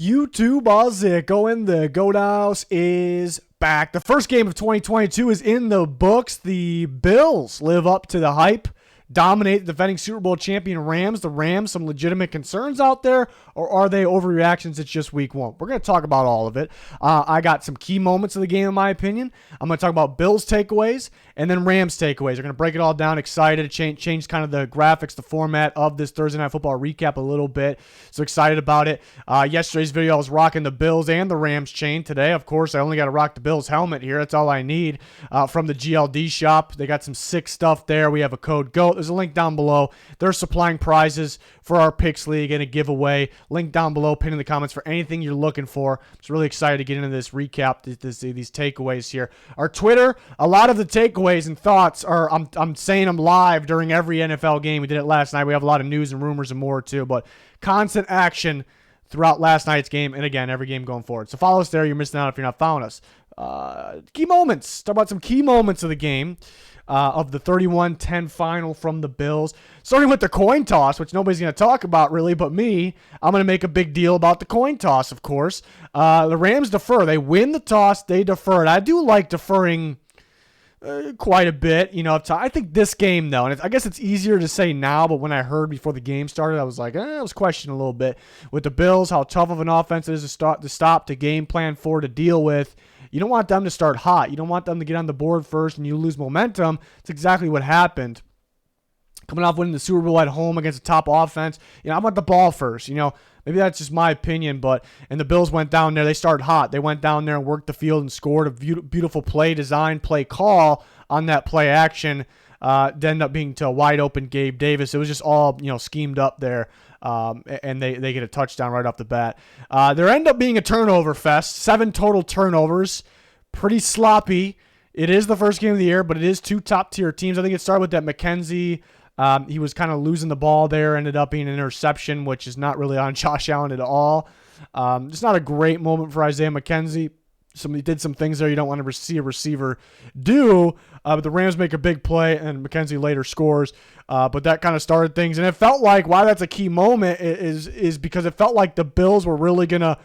YouTube Ozzy going. The Goat House is back. The first game of 2022 is in the books. The Bills live up to the hype, dominate the defending Super Bowl champion Rams. The Rams, some legitimate concerns out there, or are they overreactions? It's just week one. We're going to talk about all of it. I got some key moments of the game, in my opinion. I'm going to talk about Bills takeaways and then Rams takeaways. We're going to break it all down. Excited to change kind of the graphics, the format of this Thursday Night Football recap a little bit. So excited about it. Yesterday's video, I was rocking the Bills and the Rams chain. Today, of course, I only got to rock the Bills helmet here. That's all I need from the GLD shop. They got some sick stuff there. We have a code GOAT. There's a link down below. They're supplying prizes for our Picks League and a giveaway. Link down below, pin in the comments for anything you're looking for. I'm just really excited to get into this recap, these takeaways here. Our Twitter, a lot of the takeaways and thoughts are, I'm saying them live during every NFL game. We did it last night. We have a lot of news and rumors and more too, but constant action throughout last night's game and again, every game going forward. So follow us there. You're missing out if you're not following us. Key moments. Talk about some key moments of the game. Of the 31-10 final from the Bills. Starting with the coin toss, which nobody's going to talk about really but me. I'm going to make a big deal about the coin toss, of course. The Rams defer. They win the toss. They defer it. I do like deferring quite a bit. I think this game, though, and I guess it's easier to say now, but when I heard before the game started, I was like, I was questioning a little bit. With the Bills, how tough of an offense it is to stop, to game plan for, to deal with. You don't want them to start hot. You don't want them to get on the board first and you lose momentum. It's exactly what happened. Coming off winning the Super Bowl at home against a top offense, I want the ball first. Maybe that's just my opinion, and the Bills went down there. They started hot. They went down there and worked the field and scored a beautiful play design, play call on that play action. Ended up being to a wide open Gabe Davis. It was just all schemed up there. And they get a touchdown right off the bat. There ended up being a turnover fest. 7 total turnovers. Pretty sloppy. It is the first game of the year, but it is 2 top-tier teams. I think it started with that McKenzie. He was kind of losing the ball there. Ended up being an interception, which is not really on Josh Allen at all. Just not a great moment for Isaiah McKenzie. Somebody did some things there you don't want to see a receiver do, but the Rams make a big play, and McKenzie later scores. But that kind of started things, and it felt like why that's a key moment is because it felt like the Bills were really gonna.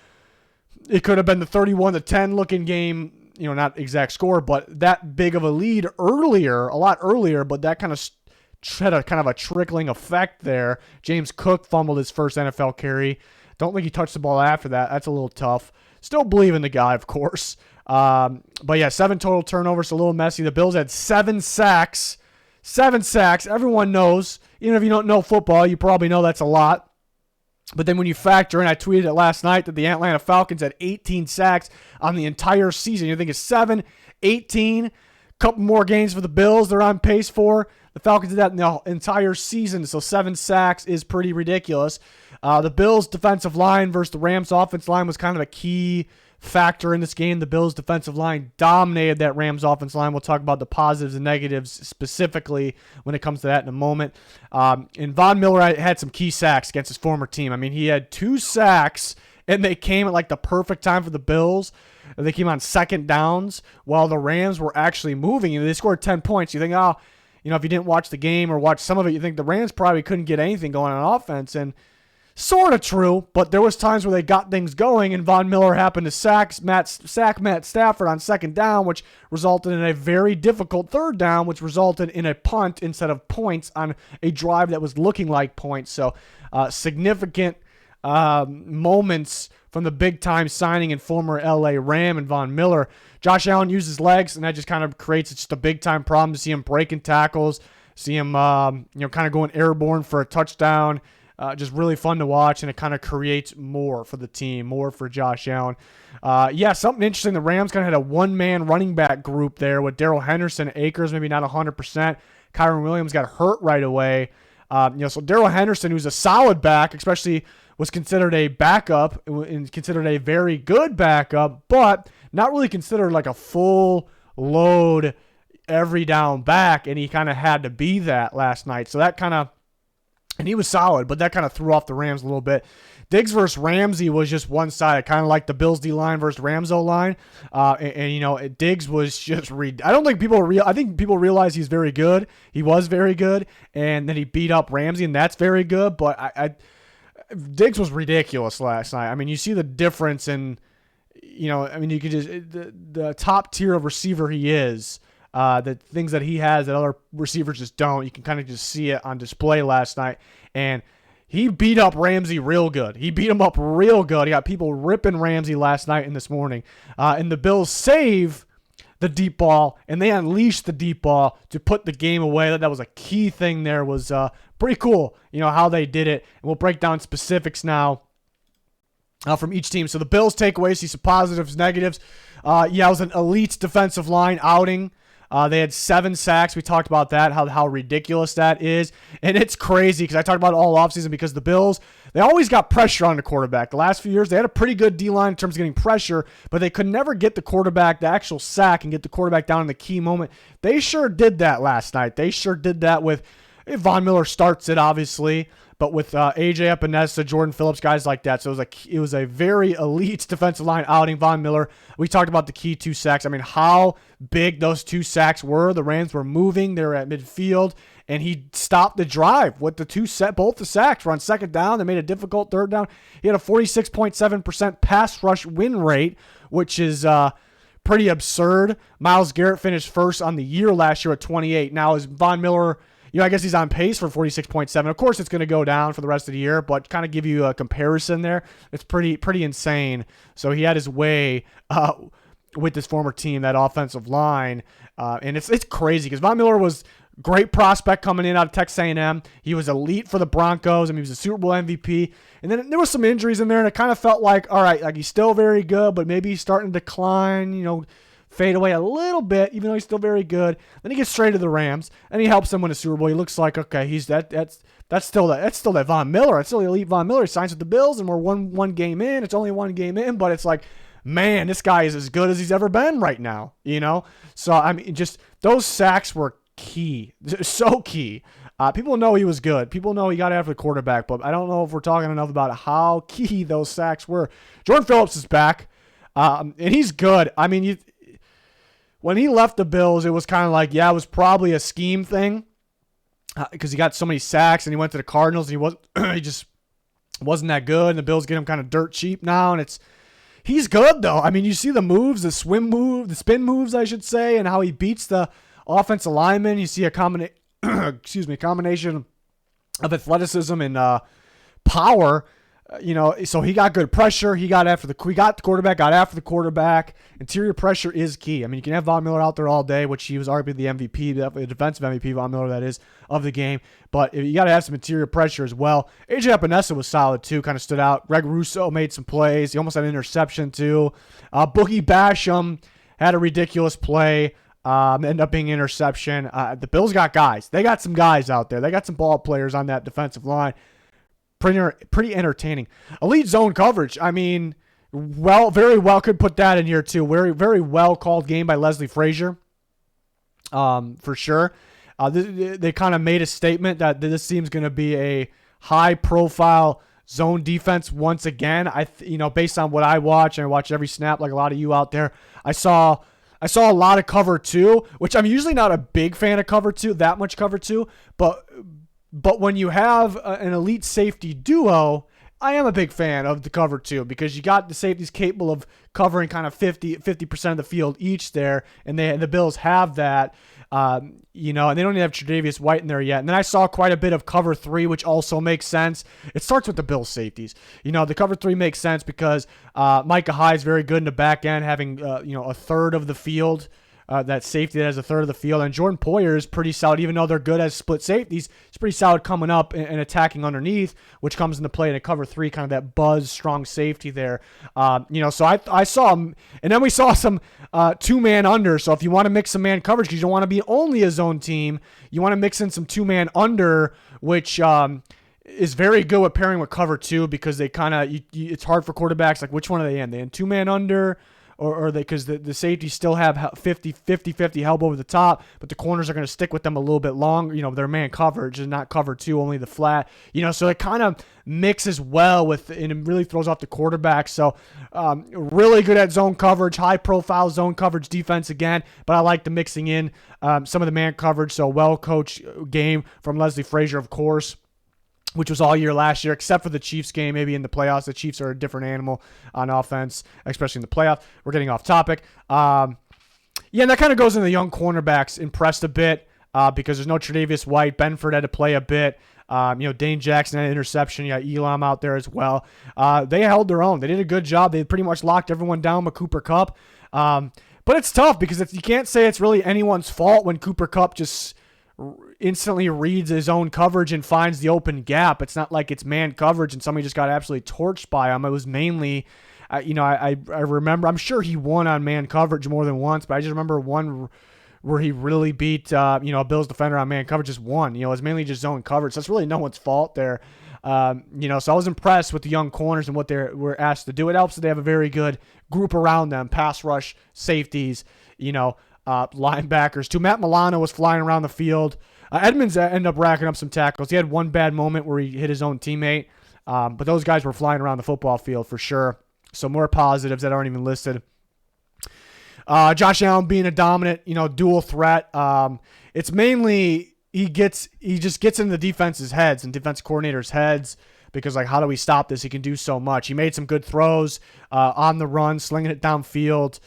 It could have been the 31-10 looking game, not exact score, but that big of a lead earlier, a lot earlier. But that kind of had a kind of a trickling effect there. James Cook fumbled his first NFL carry. Don't think he touched the ball after that. That's a little tough. Still believe in the guy, of course. But yeah, 7 total turnovers, a little messy. The Bills had 7 sacks. 7 sacks. Everyone knows. Even if you don't know football, you probably know that's a lot. But then when you factor in, I tweeted it last night that the Atlanta Falcons had 18 sacks on the entire season. You think it's 7, 18, couple more games for the Bills they're on pace for. The Falcons did that in the entire season, so 7 sacks is pretty ridiculous. The Bills' defensive line versus the Rams' offensive line was kind of a key factor in this game. The Bills' defensive line dominated that Rams' offensive line. We'll talk about the positives and negatives specifically when it comes to that in a moment. And Von Miller had some key sacks against his former team. I mean, he had 2 sacks, and they came at like the perfect time for the Bills. They came on second downs while the Rams were actually moving, and they scored 10 points. You think, if you didn't watch the game or watch some of it, you think the Rams probably couldn't get anything going on offense, and sort of true, but there was times where they got things going, and Von Miller happened to sack Matt Stafford on second down, which resulted in a very difficult third down, which resulted in a punt instead of points on a drive that was looking like points. So significant moments from the big-time signing and former L.A. Ram and Von Miller. Josh Allen used his legs, and that just kind of creates just a big-time problem to see him breaking tackles, see him kind of going airborne for a touchdown. Just really fun to watch, and it kind of creates more for the team, more for Josh Allen. Something interesting. The Rams kind of had a one-man running back group there with Darrell Henderson, Akers, maybe not 100%. Kyron Williams got hurt right away. So Darrell Henderson, who's a solid back, especially was considered a backup and considered a very good backup, but not really considered like a full load every down back, and he kind of had to be that last night. So that kind of, and he was solid, but that kind of threw off the Rams a little bit. Diggs versus Ramsey was just one-sided, kind of like the Bills D-line versus Rams O-line. Diggs was just I don't think I think people realize he's very good. He was very good, and then he beat up Ramsey, and that's very good. But Diggs was ridiculous last night. I mean, you see the difference in, I mean, you could just the top tier of receiver he is. The things that he has that other receivers just don't. You can kind of just see it on display last night. And he beat up Ramsey real good. He beat him up real good. He got people ripping Ramsey last night and this morning. And the Bills save the deep ball, and they unleashed the deep ball to put the game away. That was a key thing there. Was pretty cool, how they did it. And we'll break down specifics now from each team. So the Bills takeaways, see some positives, negatives. It was an elite defensive line outing. They had 7 sacks. We talked about that, how ridiculous that is. And it's crazy because I talked about it all offseason because the Bills, they always got pressure on the quarterback. The last few years, they had a pretty good D-line in terms of getting pressure, but they could never get the quarterback, the actual sack, and get the quarterback down in the key moment. They sure did that last night. They sure did that with Von Miller starts it, obviously, but with AJ Epinesa, Jordan Phillips, guys like that. So it was a very elite defensive line outing. Von Miller, we talked about the key 2 sacks. I mean, how big those 2 sacks were. The Rams were moving. They were at midfield, and he stopped the drive with both the sacks were on second down. They made a difficult third down. He had a 46.7% pass rush win rate, which is pretty absurd. Myles Garrett finished first on the year last year at 28. Now, is Von Miller... I guess he's on pace for 46.7. Of course, it's going to go down for the rest of the year, but kind of give you a comparison there. It's pretty insane. So he had his way with this former team, that offensive line, and it's crazy because Von Miller was great prospect coming in out of Texas A&M. He was elite for the Broncos. I mean, he was a Super Bowl MVP, and then there was some injuries in there, and it kind of felt like, all right, like he's still very good, but maybe he's starting to decline. Fade away a little bit, even though he's still very good. Then he gets straight to the Rams, and he helps them win a Super Bowl. He looks like, okay, he's that's still that Von Miller. That's still the elite Von Miller. He signs with the Bills, and we're one game in. It's only 1 game in, but it's like, man, this guy is as good as he's ever been right now. So I mean, just those sacks were key, so key. People know he was good. People know he got after the quarterback, but I don't know if we're talking enough about how key those sacks were. Jordan Phillips is back, and he's good. I mean, when he left the Bills, it was kind of like, it was probably a scheme thing because he got so many sacks, and he went to the Cardinals, and he just wasn't that good, and the Bills get him kind of dirt cheap now, and he's good, though. I mean, you see the moves, the spin moves, I should say, and how he beats the offensive lineman. You see a combination of athleticism and power. So he got good pressure. He got the quarterback, got after the quarterback. Interior pressure is key. I mean, you can have Von Miller out there all day, which he was arguably the MVP, the defensive MVP, Von Miller, that is, of the game. But you got to have some interior pressure as well. AJ Epinesa was solid, too, kind of stood out. Greg Russo made some plays. He almost had an interception, too. Boogie Basham had a ridiculous play. Ended up being an interception. The Bills got guys. They got some guys out there. They got some ball players on that defensive line. Pretty entertaining. Elite zone coverage. I mean, very well could put that in here too. Very, very well called game by Leslie Frazier. For sure. They kind of made a statement that this team's going to be a high-profile zone defense once again. Based on what I watch, and I watch every snap like a lot of you out there, I saw a lot of cover 2, which I'm usually not a big fan of cover 2, that much cover 2, but when you have an elite safety duo, I am a big fan of the cover 2 because you got the safeties capable of covering kind of 50% of the field each there, and the Bills have that, and they don't even have Tre'Davious White in there yet. And then I saw quite a bit of cover 3, which also makes sense. It starts with the Bills safeties. The cover 3 makes sense because Micah Hyde is very good in the back end, having a third of the field. That safety that has a third of the field. And Jordan Poyer is pretty solid, even though they're good as split safeties. He's pretty solid coming up and attacking underneath, which comes into play in a cover 3, kind of that buzz, strong safety there. So I saw him, and then we saw some 2-man under. So if you want to mix some man coverage, because you don't want to be only a zone team, you want to mix in some 2-man under, which is very good with pairing with cover 2 because they kind of, it's hard for quarterbacks. Like, which one are they in? They in 2-man under? Or they, because the safeties still have 50-50 help over the top, but the corners are going to stick with them a little bit longer. Their man coverage and not cover 2, only the flat. So it kind of mixes well with, and it really throws off the quarterback. So really good at zone coverage, high profile zone coverage defense again. But I like the mixing in some of the man coverage. So well coached game from Leslie Frazier, of course. which was all year last year, except for the Chiefs game. Maybe in the playoffs, the Chiefs are a different animal on offense, especially in the playoffs. We're getting off topic. Yeah, and that kind of goes into the young cornerbacks. Impressed a bit because there's no Tre'Davious White. Benford had to play a bit. Dane Jackson had an interception. You got Elam out there as well. They held their own. They did a good job. They pretty much locked everyone down with Cooper Kupp. But it's tough because you can't say it's really anyone's fault when Cooper Kupp just instantly reads his own coverage and finds the open gap. It's not like it's man coverage and somebody just got absolutely torched by him. It was mainly, I remember, I'm sure he won on man coverage more than once, but I just remember one where he really beat, Bills defender on man coverage, just won. It was mainly just zone coverage. So it's really no one's fault there. So I was impressed with the young corners and what they were asked to do. It helps that they have a very good group around them, pass rush, safeties, linebackers too. Matt Milano was flying around the field. Edmonds ended up racking up some tackles. He had one bad moment where he hit his own teammate, but those guys were flying around the football field for sure. So more positives that aren't even listed. Josh Allen being a dominant, dual threat. It's mainly he just gets in the defense's heads and defense coordinators' heads because, how do we stop this? He can do so much. He made some good throws on the run, slinging it downfield.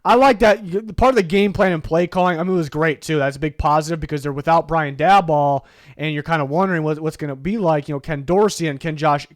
I like that. Part of the game plan and play calling, it was great too. That's a big positive because they're without Brian Daboll, and you're kind of wondering what's going to be like. Ken Dorsey and can Josh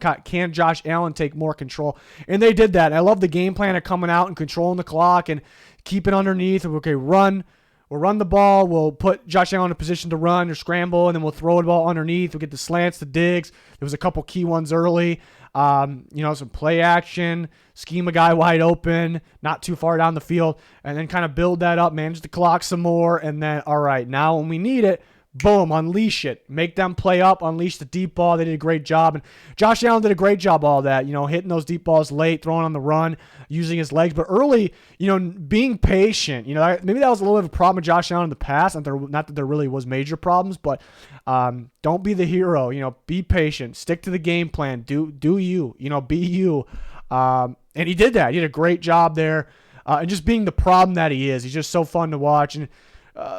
Allen take more control? And they did that. And I love the game plan of coming out and controlling the clock and keeping underneath. Okay, run. We'll run the ball. We'll put Josh Allen in a position to run or scramble, and then we'll throw the ball underneath. We'll get the slants, the digs. There was a couple key ones early. Some play action, scheme a guy wide open, not too far down the field, and then kind of build that up, manage the clock some more, and then, all right, now when we need it, boom, unleash it. Make them play up, unleash the deep ball. They did a great job. And Josh Allen did a great job all that, hitting those deep balls late, throwing on the run, using his legs. But early, being patient. Maybe that was a little bit of a problem with Josh Allen in the past. Not that there really was major problems, but don't be the hero. Be patient. Stick to the game plan. Do you. Be you. And he did that. He did a great job there. And just being the problem that he is. He's just so fun to watch. And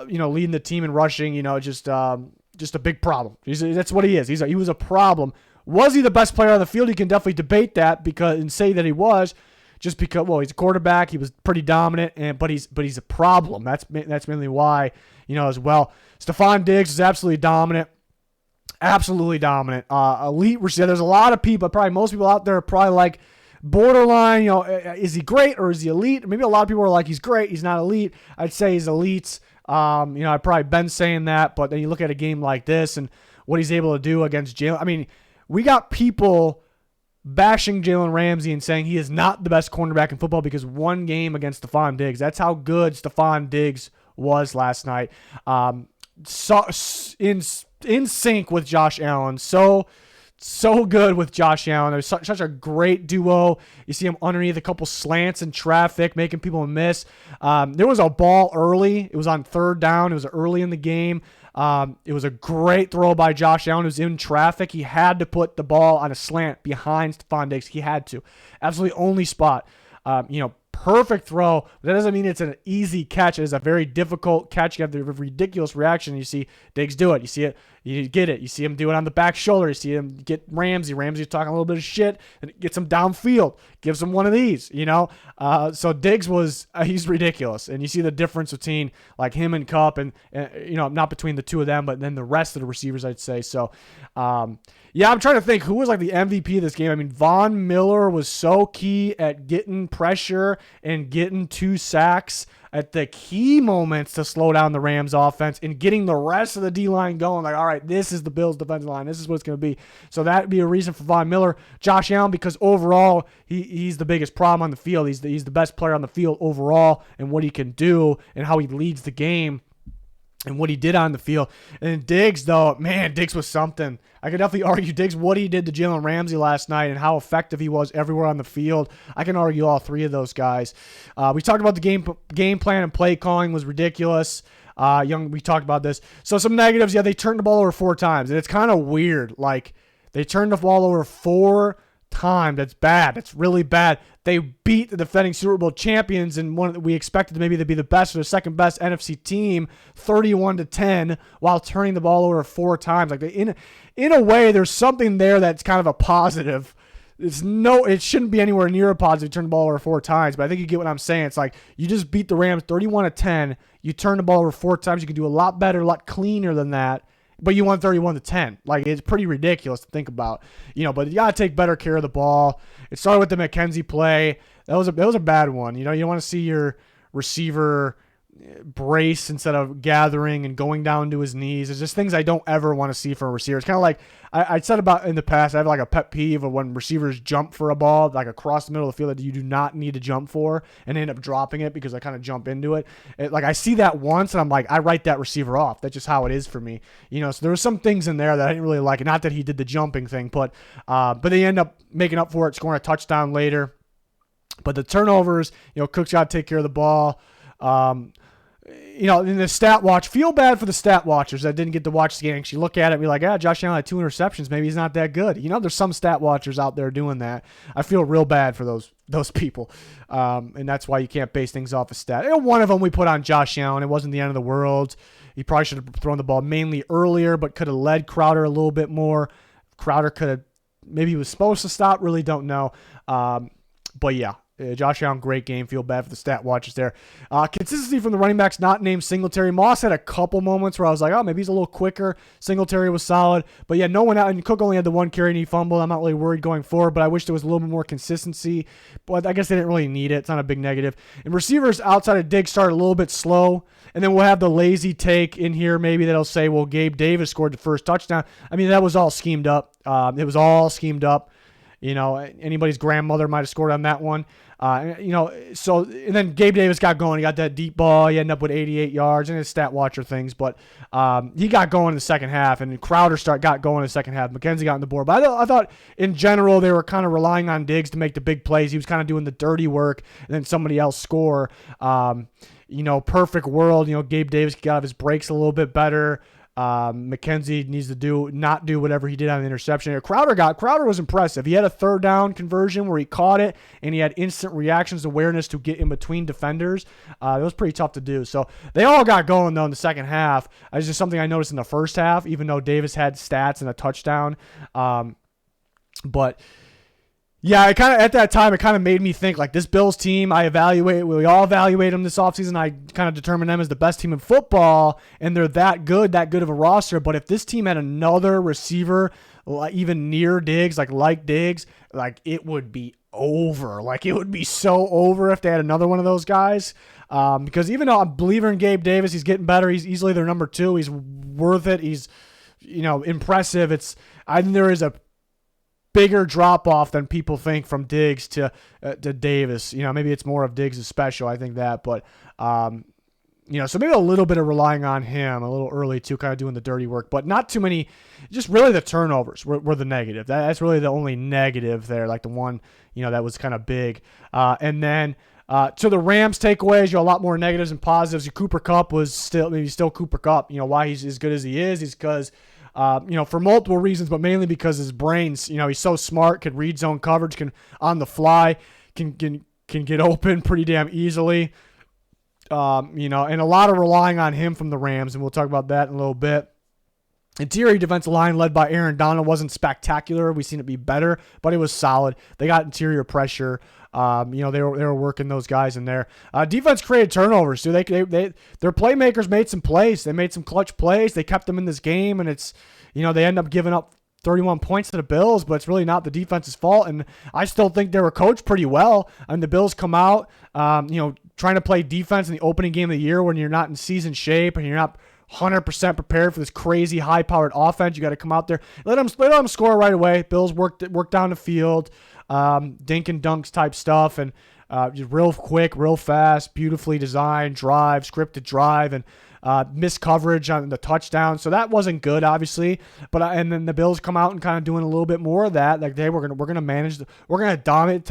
leading the team in rushing, just a big problem. That's what he is. He was a problem. Was he the best player on the field? You can definitely debate that and say that he was, just because. Well, he's a quarterback. He was pretty dominant, but he's a problem. That's mainly why, as well. Stephon Diggs is absolutely dominant. Absolutely dominant. Elite receiver. There's a lot of people. Probably most people out there are probably like borderline. Is he great or is he elite? Maybe a lot of people are like, he's great. He's not elite. I'd say he's elite. I've probably been saying that, but then you look at a game like this and what he's able to do against Jalen. We got people bashing Jalen Ramsey and saying he is not the best cornerback in football because one game against Stephon Diggs. That's how good Stephon Diggs was last night. In sync with Josh Allen. So good with Josh Allen. There's such a great duo. You see him underneath a couple slants in traffic, making people miss. There was a ball early. It was on third down. It was early in the game. It was a great throw by Josh Allen, who's in traffic. He had to put the ball on a slant behind Stephon Diggs. He had to. Absolutely only spot. Perfect throw. But that doesn't mean it's an easy catch. It is a very difficult catch. You have the ridiculous reaction. You see Diggs do it. You see it. You get it. You see him do it on the back shoulder. You see him get Ramsey. Ramsey's talking a little bit of shit and gets him downfield. Gives him one of these, So Diggs he's ridiculous. And you see the difference between like him and Kupp and not between the two of them, but then the rest of the receivers, I'd say. So, I'm trying to think who was like the MVP of this game. Von Miller was so key at getting pressure and getting 2 sacks at the key moments to slow down the Rams offense and getting the rest of the D-line going. Like, all right, this is the Bills defensive line. This is what it's going to be. So that would be a reason for Von Miller. Josh Allen, because overall, he's the biggest problem on the field. He's the best player on the field overall and what he can do and how he leads the game and what he did on the field. And Diggs, though, man, Diggs was something. I could definitely argue Diggs, what he did to Jalen Ramsey last night and how effective he was everywhere on the field. I can argue all three of those guys. We talked about the game plan and play calling was ridiculous. We talked about this. So some negatives, they turned the ball over 4 times. And it's kind of weird. Like, they turned the ball over 4 time. That's bad. That's really bad. They beat the defending Super Bowl champions and we expected maybe to be the best or the second best NFC team, 31-10, while turning the ball over 4 times. Like in a way, there's something there that's kind of a positive. It shouldn't be anywhere near a positive. Turn the ball over 4 times, but I think you get what I'm saying. It's like you just beat the Rams 31-10. You turn the ball over 4 times. You can do a lot better, a lot cleaner than that. But you won 31-10. Like, it's pretty ridiculous to think about, but you gotta take better care of the ball. It started with the McKenzie play. That was a bad one. You don't want to see your receiver brace instead of gathering and going down to his knees. It's just things I don't ever want to see from a receiver. It's kind of like I said about in the past. I have like a pet peeve of when receivers jump for a ball like across the middle of the field that you do not need to jump for and end up dropping it because I kind of jump into it. Like I see that once and I'm like, I write that receiver off. That's just how it is for me. So there were some things in there that I didn't really like. Not that he did the jumping thing, but they end up making up for it, scoring a touchdown later. But the turnovers, Cook's got to take care of the ball. In the stat watch, feel bad for the stat watchers that didn't get to watch the game. You look at it and be like, Josh Allen had 2 interceptions. Maybe he's not that good. There's some stat watchers out there doing that. I feel real bad for those people. And that's why you can't base things off a stat. One of them we put on Josh Allen. It wasn't the end of the world. He probably should have thrown the ball mainly earlier, but could have led Crowder a little bit more. Crowder could have, maybe he was supposed to stop. Really don't know. But yeah. Josh Allen, great game. Feel bad for the stat watchers there. Consistency from the running backs not named Singletary. Moss had a couple moments where I was like, maybe he's a little quicker. Singletary was solid. But yeah, no one out. And Cook only had the 1 carry and he fumbled. I'm not really worried going forward, but I wish there was a little bit more consistency. But I guess they didn't really need it. It's not a big negative. And receivers outside of Diggs started a little bit slow. And then we'll have the lazy take in here maybe that'll say, well, Gabe Davis scored the first touchdown. I mean, that was all schemed up. It was all schemed up. Anybody's grandmother might have scored on that one. So and then Gabe Davis got going. He got that deep ball. He ended up with 88 yards and his stat watcher things. But he got going in the second half, and Crowder got going in the second half. McKenzie got on the board. But I thought in general they were kind of relying on Diggs to make the big plays. He was kind of doing the dirty work, and then somebody else score. Perfect world. Gabe Davis got out of his breaks a little bit better. McKenzie needs to not do whatever he did on the interception. Crowder was impressive. He had a 3rd down conversion where he caught it and he had instant reactions, awareness to get in between defenders. It was pretty tough to do. So they all got going though in the second half. It's just something I noticed in the first half, even though Davis had stats and a touchdown. But yeah, at that time, it kind of made me think like this Bills team, we all evaluate them this offseason. I kind of determine them as the best team in football, and they're that good of a roster. But if this team had another receiver, even near Diggs, like Diggs, like it would be over. Like it would be so over if they had another one of those guys. Because even though I'm a believer in Gabe Davis, he's getting better. He's easily their number 2. He's worth it. He's, impressive. I think there is a bigger drop off than people think from Diggs to Davis. Maybe it's more of Diggs' special. I think that, but so maybe a little bit of relying on him a little early too, kind of doing the dirty work, but not too many. Just really the turnovers were the negative. That's really the only negative there, like the one that was kind of big. And then to the Rams takeaways, a lot more negatives and positives. Cooper Kupp was still Cooper Kupp. Why he's as good as he is because. For multiple reasons, but mainly because his brains, he's so smart, can read zone coverage, can on the fly, can get open pretty damn easily. And a lot of relying on him from the Rams, and we'll talk about that in a little bit. Interior defensive line led by Aaron Donald wasn't spectacular. We've seen it be better, but it was solid. They got interior pressure. They were working those guys in there. Defense created turnovers. So their playmakers made some plays. They made some clutch plays. They kept them in this game, and it's they end up giving up 31 points to the Bills, but it's really not the defense's fault. And I still think they were coached pretty well. And the Bills come out, trying to play defense in the opening game of the year when you're not in season shape and you're not 100% prepared for this crazy high-powered offense. You got to come out there, let them score right away. Bills work down the field, dink and dunks type stuff, and just real quick, real fast, beautifully designed drive, scripted drive, and missed coverage on the touchdown. So that wasn't good, obviously. But and then the Bills come out and kind of doing a little bit more of that. Like we're gonna manage, we're gonna dominate.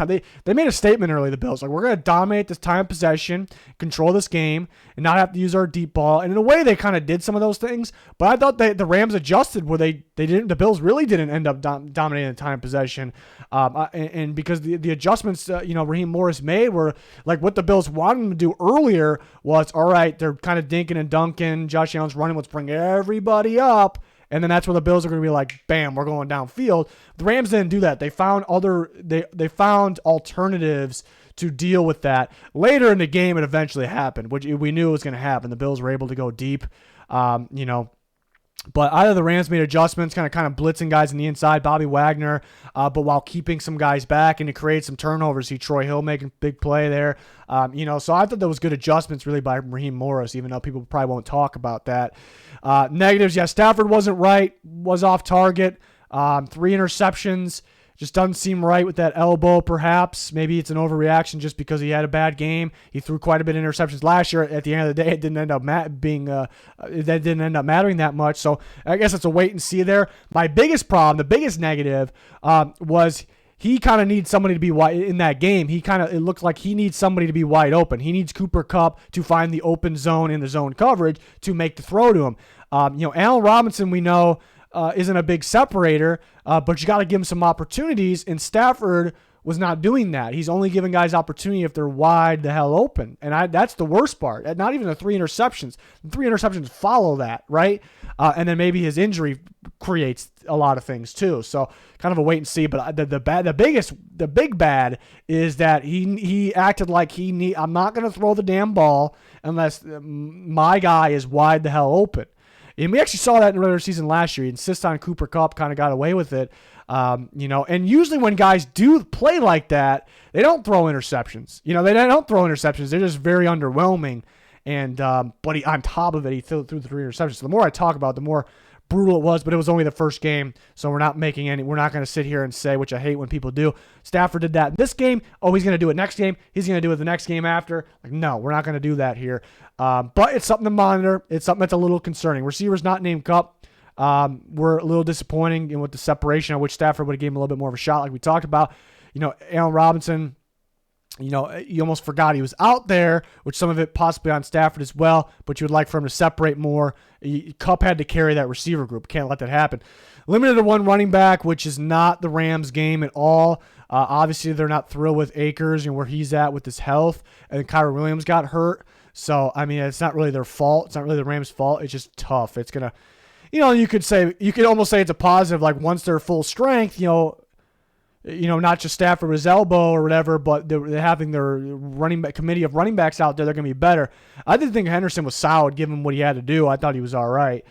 They made a statement early, the Bills, like we're gonna dominate this time of possession, control this game, and not have to use our deep ball. And in a way, they kind of did some of those things. But I thought the Rams adjusted where they didn't. The Bills really didn't end up dominating the time of possession. And because the adjustments, Raheem Morris made were like what the Bills wanted him to do earlier was, all right, they're kind of dinking and dunking. Josh Allen's running. Let's bring everybody up. And then that's where the Bills are going to be like, bam, we're going downfield. The Rams didn't do that. They found they found alternatives to deal with that. Later in the game, it eventually happened, which we knew was going to happen. The Bills were able to go deep, But either the Rams made adjustments, kind of blitzing guys on the inside, Bobby Wagner, but while keeping some guys back and to create some turnovers. See Troy Hill making a big play there. So I thought that was good adjustments really by Raheem Morris, even though people probably won't talk about that. Negatives, yeah, Stafford wasn't right, was off target, 3 interceptions. Just doesn't seem right with that elbow, perhaps. Maybe it's an overreaction just because he had a bad game. He threw quite a bit of interceptions last year. At the end of the day, it didn't end up mattering that much. So I guess it's a wait and see there. My biggest problem, the biggest negative, was he kind of needs somebody to be wide in that game. It looks like he needs somebody to be wide open. He needs Cooper Kupp to find the open zone in the zone coverage to make the throw to him. Allen Robinson, we know, isn't a big separator, but you got to give him some opportunities, and Stafford was not doing that. He's only giving guys opportunity if they're wide the hell open, and that's the worst part. Not even the 3 interceptions. The 3 interceptions follow that, right? And then maybe his injury creates a lot of things too. So kind of a wait and see. But the big bad is that he acted like I'm not going to throw the damn ball unless my guy is wide the hell open. And we actually saw that in the regular season last year. He insists on Cooper Kupp, kind of got away with it. And usually when guys do play like that, they don't throw interceptions. They don't throw interceptions. They're just very underwhelming. And but on top of it, he threw the 3 interceptions. So the more I talk about it, the more brutal it was, but it was only the first game, so we're not going to sit here and say, which I hate when people do, Stafford did that in this game, he's going to do it next game, he's going to do it the next game after. Like, no, we're not going to do that here. But it's something to monitor. It's something that's a little concerning. Receivers not named Kupp were a little disappointing with the separation. I wish Stafford would have given him a little bit more of a shot like we talked about. Allen Robinson, you almost forgot he was out there, which some of it possibly on Stafford as well, but you would like for him to separate more. Kupp had to carry that receiver group. Can't let that happen. Limited to 1 running back, which is not the Rams game at all. Obviously, they're not thrilled with Akers and where he's at with his health, and Kyren Williams got hurt. So, it's not really their fault. It's not really the Rams' fault. It's just tough. It's going to, you could almost say it's a positive, like once they're full strength, not just Stafford with his elbow or whatever, but they're having their running back committee of running backs out there. They're going to be better. I didn't think Henderson was solid given what he had to do. I thought he was all right.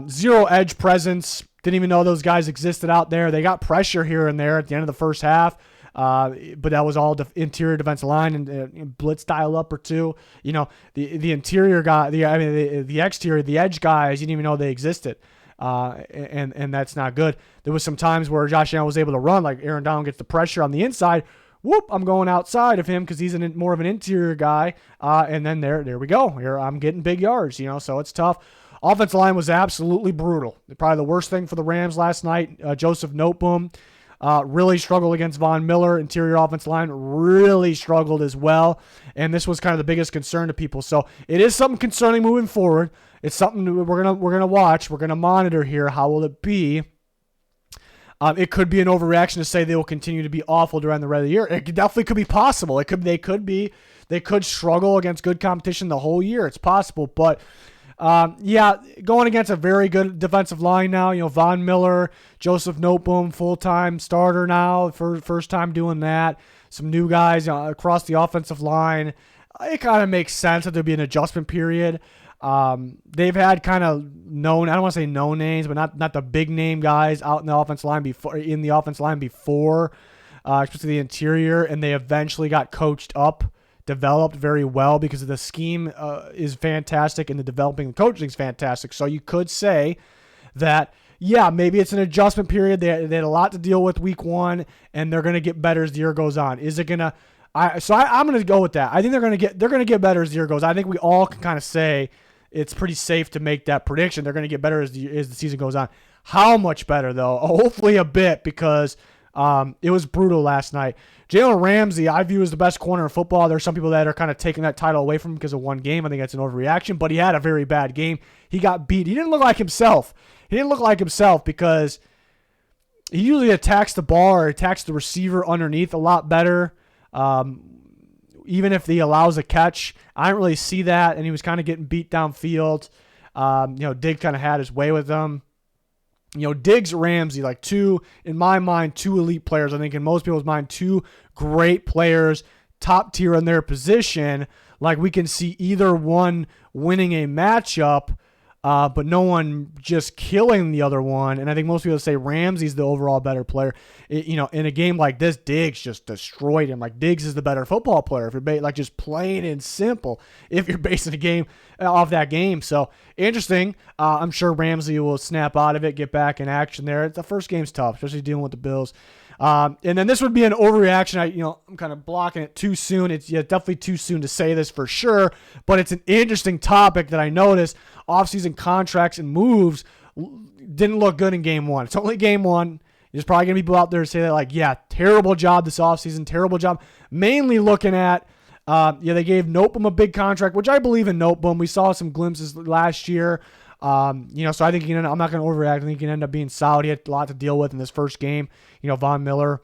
0 edge presence. Didn't even know those guys existed out there. They got pressure here and there at the end of the first half, but that was all interior defensive line and blitz dial up or 2. The interior guy, the exterior, the edge guys, you didn't even know they existed. And that's not good. There was some times where Josh Allen was able to run, like Aaron Donald gets the pressure on the inside. Whoop, I'm going outside of him because he's more of an interior guy. And then there we go. Here I'm getting big yards, so it's tough. Offensive line was absolutely brutal. Probably the worst thing for the Rams last night. Joseph Noteboom really struggled against Von Miller. Interior offensive line really struggled as well. And this was kind of the biggest concern to people. So it is something concerning moving forward. It's something we're gonna watch. We're gonna monitor here. How will it be? It could be an overreaction to say they will continue to be awful during the rest of the year. It definitely could be possible. They could struggle against good competition the whole year. It's possible, but going against a very good defensive line now. Von Miller, Joseph Noteboom, full-time starter now, first time doing that. Some new guys across the offensive line. It kind of makes sense that there'd be an adjustment period. They've had kind of known, I don't want to say known names, but not the big name guys out in the offensive line before, especially the interior, and they eventually got coached up, developed very well because of the scheme is fantastic and the developing and coaching is fantastic. So you could say that, yeah, maybe it's an adjustment period. They had a lot to deal with week 1, and they're going to get better as the year goes on. Is it going to? I'm going to go with that. I think they're going to get better as the year goes. I think we all can kind of say it's pretty safe to make that prediction. They're going to get better as the season goes on. How much better, though? Hopefully a bit, because it was brutal last night. Jalen Ramsey, I view as the best corner in football. There's some people that are kind of taking that title away from him because of one game. I think that's an overreaction, but he had a very bad game. He got beat. He didn't look like himself. Because he usually attacks the ball or attacks the receiver underneath a lot better. Even if he allows a catch, I didn't really see that, and he was kind of getting beat downfield. Diggs kind of had his way with him. Diggs, Ramsey, like in my mind, two elite players. I think in most people's mind, two great players, top tier in their position. Like, we can see either one winning a matchup, but no one just killing the other one. And I think most people say Ramsey's the overall better player. In a game like this, Diggs just destroyed him. Like, Diggs is the better football player, if you're just plain and simple, if you're basing a game off that game. So, interesting. I'm sure Ramsey will snap out of it, get back in action there. The first game's tough, especially dealing with the Bills. And then this would be an overreaction. I'm kind of blocking it too soon. It's definitely too soon to say this for sure, but it's an interesting topic that I noticed. Offseason contracts and moves didn't look good in game one. It's only game one. There's probably going to be people out there who say that, like, yeah, terrible job this offseason, terrible job. Mainly looking at, they gave Noteboom a big contract, which I believe in Noteboom. We saw some glimpses last year. So I think I'm not going to overreact. I think he can end up being solid. He had a lot to deal with in this first game. Von Miller.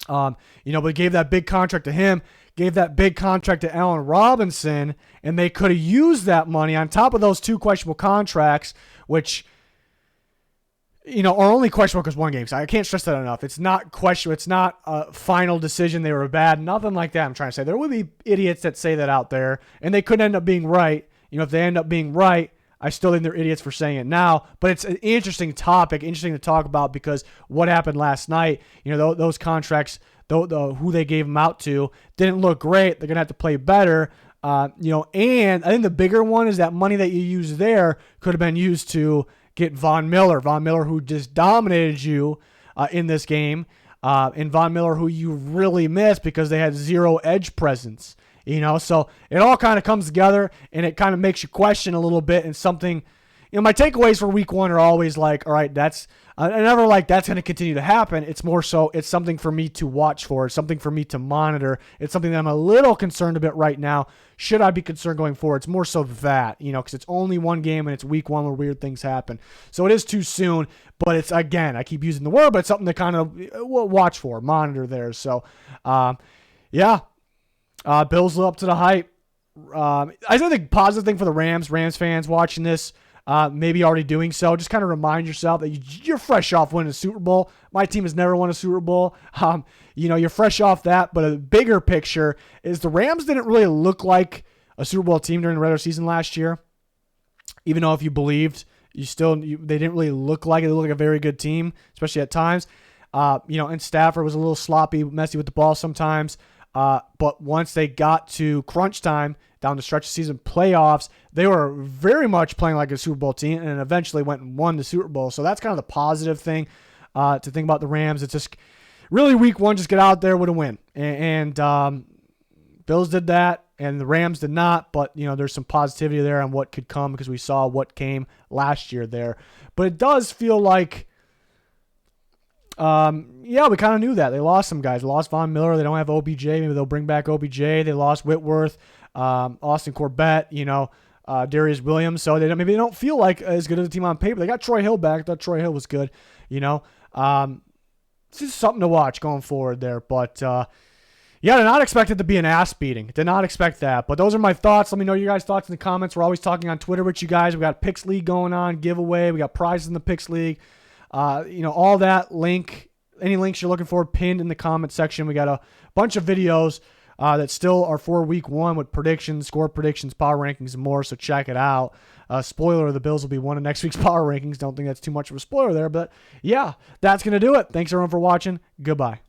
But he gave that big contract to him, gave that big contract to Allen Robinson, and they could have used that money on top of those two questionable contracts, which, are only questionable because one game. So I can't stress that enough. It's not questionable. It's not a final decision. They were bad. Nothing like that. I'm trying to say there would be idiots that say that out there, and they could end up being right. If they end up being right, I still think they're idiots for saying it now, but it's an interesting topic, interesting to talk about, because what happened last night, those contracts, who they gave them out to didn't look great. They're going to have to play better. And I think the bigger one is that money that you use there could have been used to get Von Miller. Von Miller, who just dominated you in this game, and Von Miller, who you really missed because they had zero edge presence. So it all kind of comes together, and it kind of makes you question a little bit. And something, my takeaways for week one are always like, all right, I never like that's going to continue to happen. It's more so it's something for me to watch for. It's something for me to monitor. It's something that I'm a little concerned about right now. Should I be concerned going forward? It's more so that, because it's only one game and it's week one where weird things happen. So it is too soon, but it's, again, I keep using the word, but it's something to kind of watch for, monitor there. So, Bills live up to the hype. I think the positive thing for the Rams fans watching this, maybe already doing so, just kind of remind yourself that you're fresh off winning a Super Bowl. My team has never won a Super Bowl. You're fresh off that, but a bigger picture is the Rams didn't really look like a Super Bowl team during the regular season last year. Even though if you believed, they didn't really look like it. They looked like a very good team, especially at times. And Stafford was a little sloppy, messy with the ball sometimes. But once they got to crunch time, down the stretch of season playoffs, they were very much playing like a Super Bowl team, and eventually went and won the Super Bowl. So that's kind of the positive thing to think about the Rams. It's just really week one, just get out there with a win. And Bills did that, and the Rams did not. But, there's some positivity there on what could come because we saw what came last year there. But it does feel like, we kind of knew that. They lost some guys. They lost Von Miller. They don't have OBJ. Maybe they'll bring back OBJ. They lost Whitworth, Austin Corbett, Darius Williams. So maybe they don't feel like as good as a team on paper. They got Troy Hill back. I thought Troy Hill was good. It's just something to watch going forward there. But, did not expect it to be an ass beating. Did not expect that. But those are my thoughts. Let me know your guys' thoughts in the comments. We're always talking on Twitter with you guys. We got Picks League going on, giveaway. We got prizes in the Picks League. All that any links you're looking for pinned in the comment section. We got a bunch of videos that still are for week one with predictions, score predictions, power rankings, and more. So check it out. Spoiler, the Bills will be one of next week's power rankings. Don't think that's too much of a spoiler there, but yeah, that's going to do it. Thanks everyone for watching. Goodbye.